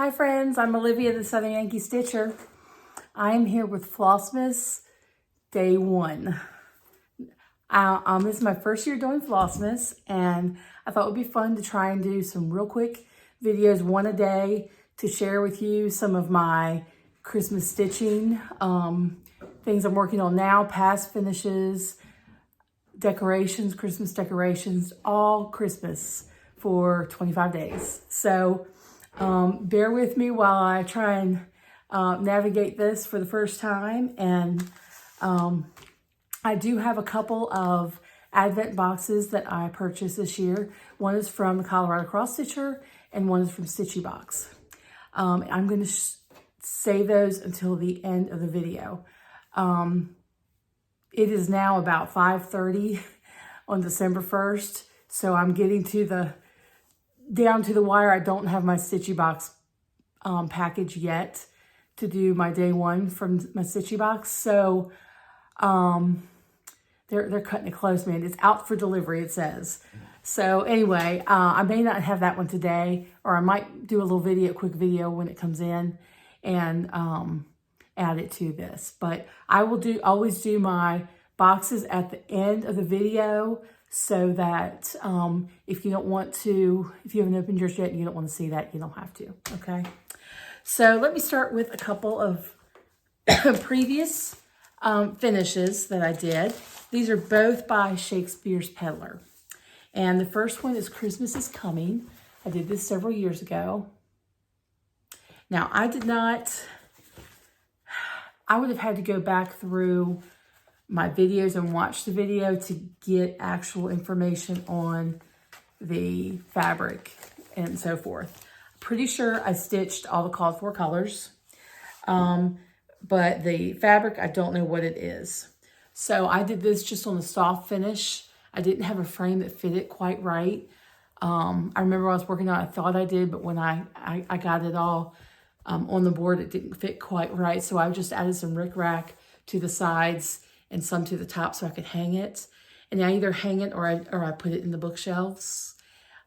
Hi friends, I'm Olivia, the Southern Yankee Stitcher. I am here with Flossmas Day 1. This is my first year doing Flossmas, and I thought it would be fun to try and do some real quick videos, one a day, to share with you some of my Christmas stitching, things I'm working on now, past finishes, decorations, Christmas decorations, all Christmas for 25 days. So bear with me while I try and navigate this for the first time. And I do have a couple of Advent boxes that I purchased this year. One is from the Colorado Cross Stitcher and one is from Stitchy Box. I'm going to save those until the end of the video. It is now about 5:30 on December 1st. So I'm getting down to the wire. I don't have my Stitchy Box package yet to do my day 1 from my Stitchy Box. So they're cutting it close, man. It's out for delivery, it says. So anyway, I may not have that one today, or I might do a little quick video when it comes in and add it to this. But I will always do my boxes at the end of the video, so that if you haven't opened yours yet and you don't want to see that, you don't have to, okay? So let me start with a couple of previous finishes that I did. These are both by Shakespeare's Peddler. And the first one is Christmas is Coming. I did this several years ago. Now, I would have had to go back through my videos and watch the video to get actual information on the fabric and so forth. Pretty sure I stitched all the called for colors, but the fabric, I don't know what it is. So I did this just on a soft finish. I didn't have a frame that fit it quite right. I remember when I was working on it, I thought I did, but when I got it all on the board, it didn't fit quite right. So I just added some rickrack to the sides and some to the top so I could hang it. And I either hang it or I put it in the bookshelves.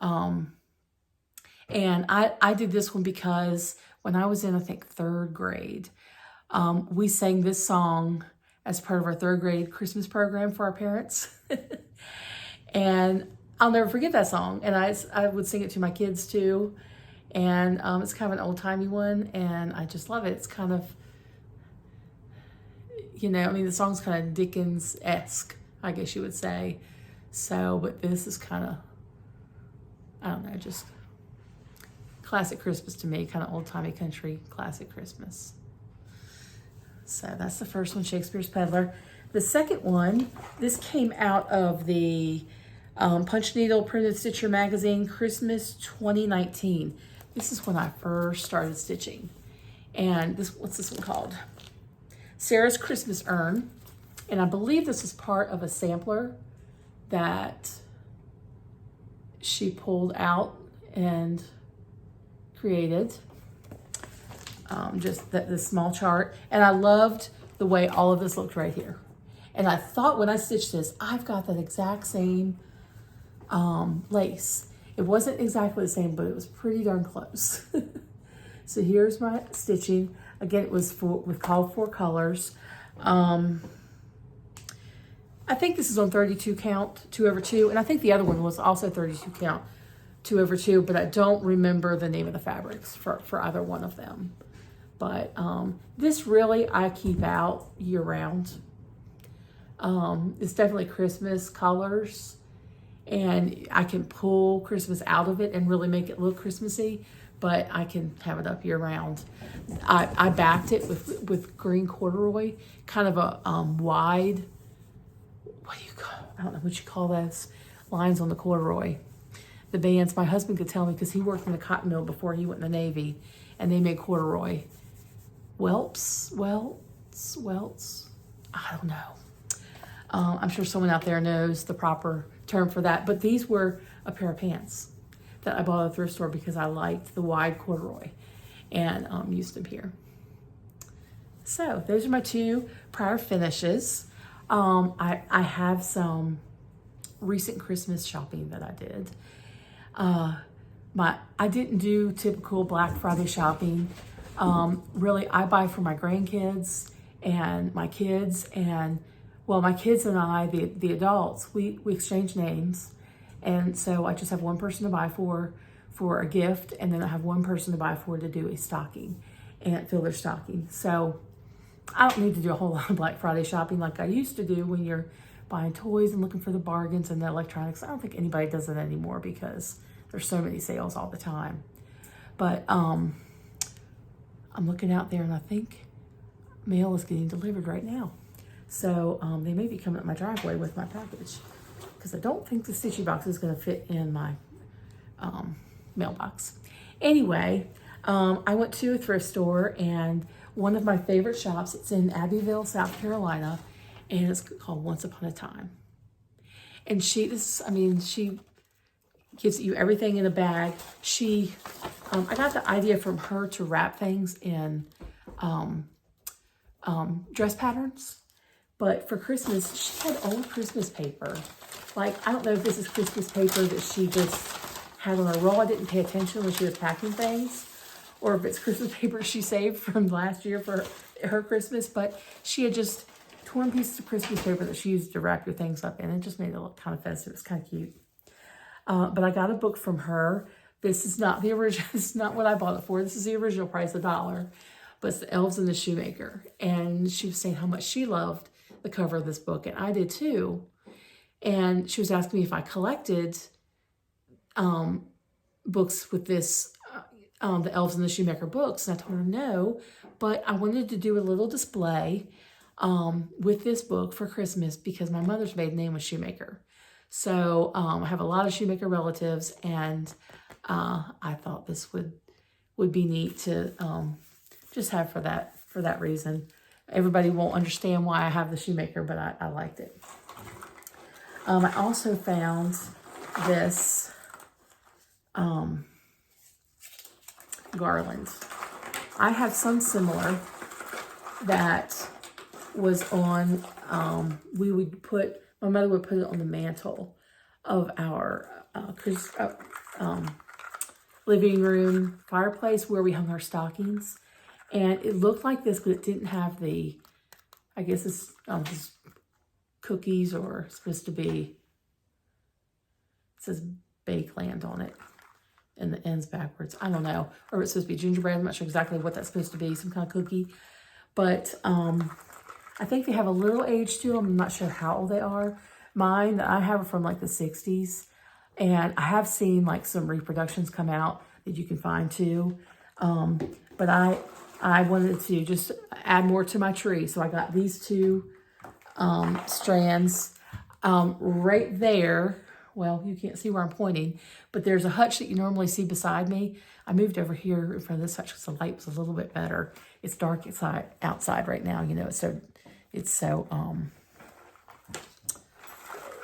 And I did this one because when I was in, I think, 3rd grade, we sang this song as part of our 3rd grade Christmas program for our parents. And I'll never forget that song. And I would sing it to my kids too. And it's kind of an old-timey one, and I just love it. It's kind of, the song's kind of Dickens-esque, I guess you would say. So, but this is kind of, I don't know, just classic Christmas to me, kind of old-timey country classic Christmas. So that's the first one, Shakespeare's Peddler. The second one, this came out of the Punch Needle Printed Stitcher Magazine, Christmas 2019. This is when I first started stitching. And what's this one called? Sarah's Christmas Urn. And I believe this is part of a sampler that she pulled out and created. Just this small chart. And I loved the way all of this looked right here. And I thought when I stitched this, I've got that exact same lace. It wasn't exactly the same, but it was pretty darn close. So here's my stitching. Again, it was with called for colors. I think this is on 32 count, 2/2, and I think the other one was also 32 count, 2/2, but I don't remember the name of the fabrics for either one of them. But this really I keep out year round. It's definitely Christmas colors, and I can pull Christmas out of it and really make it look Christmassy, but I can have it up year round. I backed it with green corduroy, kind of a wide, I don't know what you call those lines on the corduroy. The bands, my husband could tell me because he worked in the cotton mill before he went in the Navy, and they made corduroy. Welts, I don't know. I'm sure someone out there knows the proper term for that, but these were a pair of pants that I bought at the thrift store because I liked the wide corduroy and used them here. So those are my 2 prior finishes. I have some recent Christmas shopping that I did. I didn't do typical Black Friday shopping. Really, I buy for my grandkids and my kids, and well, my kids and I, the adults, we exchange names. And so I just have one person to buy for a gift, and then I have one person to buy for to do a stocking and fill their stocking. So I don't need to do a whole lot of Black Friday shopping like I used to do when you're buying toys and looking for the bargains and the electronics. I don't think anybody does it anymore because there's so many sales all the time. But I'm looking out there and I think mail is getting delivered right now. So they may be coming up my driveway with my package because I don't think the Stitchy box is going to fit in my mailbox. Anyway, I went to a thrift store, and one of my favorite shops, it's in Abbeville, South Carolina, and it's called Once Upon a Time. And she gives you everything in a bag. I got the idea from her to wrap things in dress patterns. But for Christmas, she had old Christmas paper. Like, I don't know if this is Christmas paper that she just had on a roll. I didn't pay attention when she was packing things, or if it's Christmas paper she saved from last year for her Christmas. But she had just torn pieces of Christmas paper that she used to wrap your things up in. It just made it look kind of festive. It's kind of cute. But I got a book from her. This is not the original. This is not what I bought it for. This is the original price, $1. But it's The Elves and the Shoemaker. And she was saying how much she loved the cover of this book, and I did too. And she was asking me if I collected books with this, the Elves and the Shoemaker books, and I told her no, but I wanted to do a little display with this book for Christmas because my mother's maiden name was Shoemaker. So I have a lot of shoemaker relatives, and I thought this would be neat to just have for that reason. Everybody won't understand why I have the shoemaker, but I liked it. I also found this garland. I have some similar that was on, my mother would put it on the mantle of our living room fireplace where we hung our stockings. And it looked like this, but it didn't have I guess it's cookies, or supposed to be, it says Bakeland on it, and the end's backwards. I don't know. Or it's supposed to be gingerbread. I'm not sure exactly what that's supposed to be, some kind of cookie. But I think they have a little age to them. I'm not sure how old they are. Mine that I have are from like the 60s. And I have seen like some reproductions come out that you can find too. But I wanted to just add more to my tree. So I got these two strands right there. Well, you can't see where I'm pointing, but there's a hutch that you normally see beside me. I moved over here in front of this hutch because the light was a little bit better. It's dark outside right now, you know, so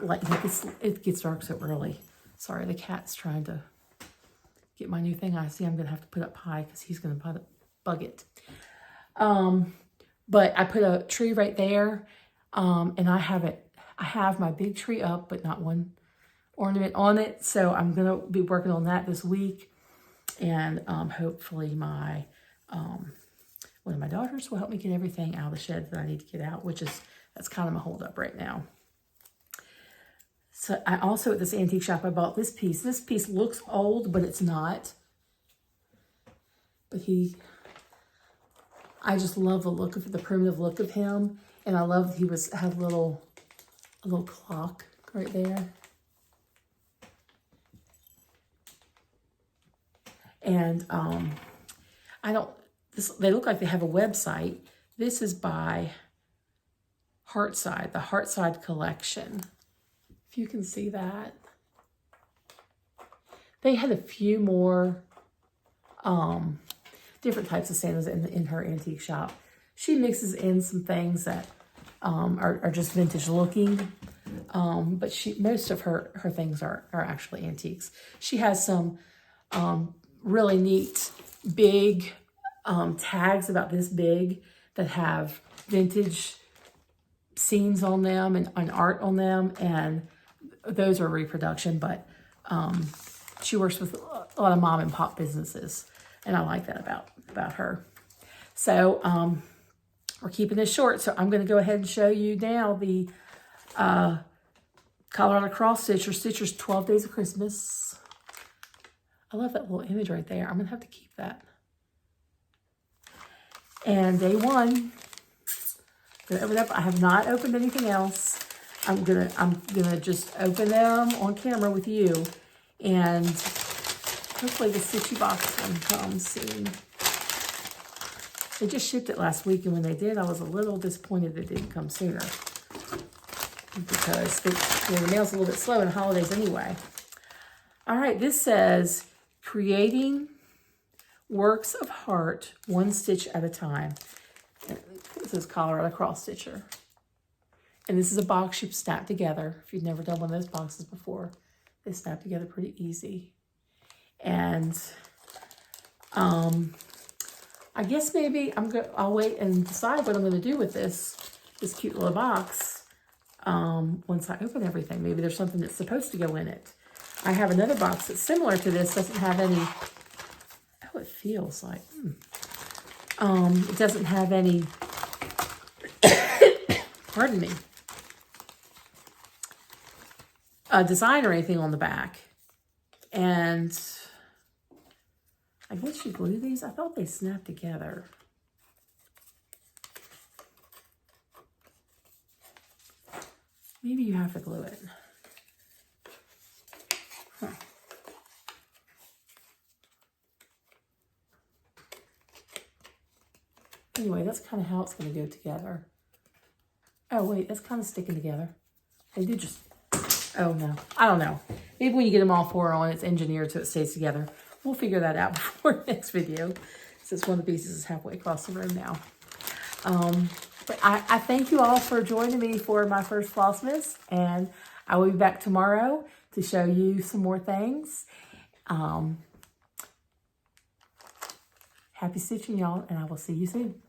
like it gets dark so early. Sorry, the cat's trying to get my new thing. I see I'm going to have to put up high because he's going to bug it. But I put a tree right there, and I have my big tree up, but not one ornament on it. So I'm going to be working on that this week. And hopefully one of my daughters will help me get everything out of the shed that I need to get out, that's kind of my hold up right now. So I also, at this antique shop, I bought this piece. This piece looks old, but it's not. But I just love the primitive look of him. And I love he had a little clock right there. And they look like they have a website. This is by Heartside, the Heartside Collection. If you can see that. They had a few more different types of Santas in her antique shop. She mixes in some things that are just vintage looking, but most of her things are actually antiques. She has some really neat big tags about this big that have vintage scenes on them and art on them, and those are reproduction, but she works with a lot of mom and pop businesses, and I like that about her. So we're keeping this short, so I'm going to go ahead and show you now the Colorado cross stitch or Stitcher's 12 Days of Christmas. I love that little image right there. I'm going to have to keep that. And day one, I'm gonna open up. I have not opened anything else. I'm gonna just open them on camera with you, and hopefully the stitchy box one comes soon. They just shipped it last week, and when they did, I was a little disappointed that it didn't come sooner, because the mail's a little bit slow in the holidays anyway. All right, this says creating works of heart, one stitch at a time. This is Colorado Cross Stitcher. And this is a box you snap together. If you've never done one of those boxes before, they snap together pretty easy. And I guess maybe I'll wait and decide what I'm going to do with this cute little box once I open everything. Maybe there's something that's supposed to go in it. I have another box that's similar to this, doesn't have any. Oh, it feels like. It doesn't have any. Pardon me. Design or anything on the back, and I guess you glue these. I thought they snapped together. Maybe you have to glue it. Huh. Anyway, that's kind of how it's going to go together. Oh, wait, that's kind of sticking together. They do just, oh no, I don't know. Maybe when you get them all four on, it's engineered so it stays together. We'll figure that out before the next video, since one of the pieces is halfway across the room now. But I thank you all for joining me for my first Flossmas, and I will be back tomorrow to show you some more things. Happy stitching, y'all, and I will see you soon.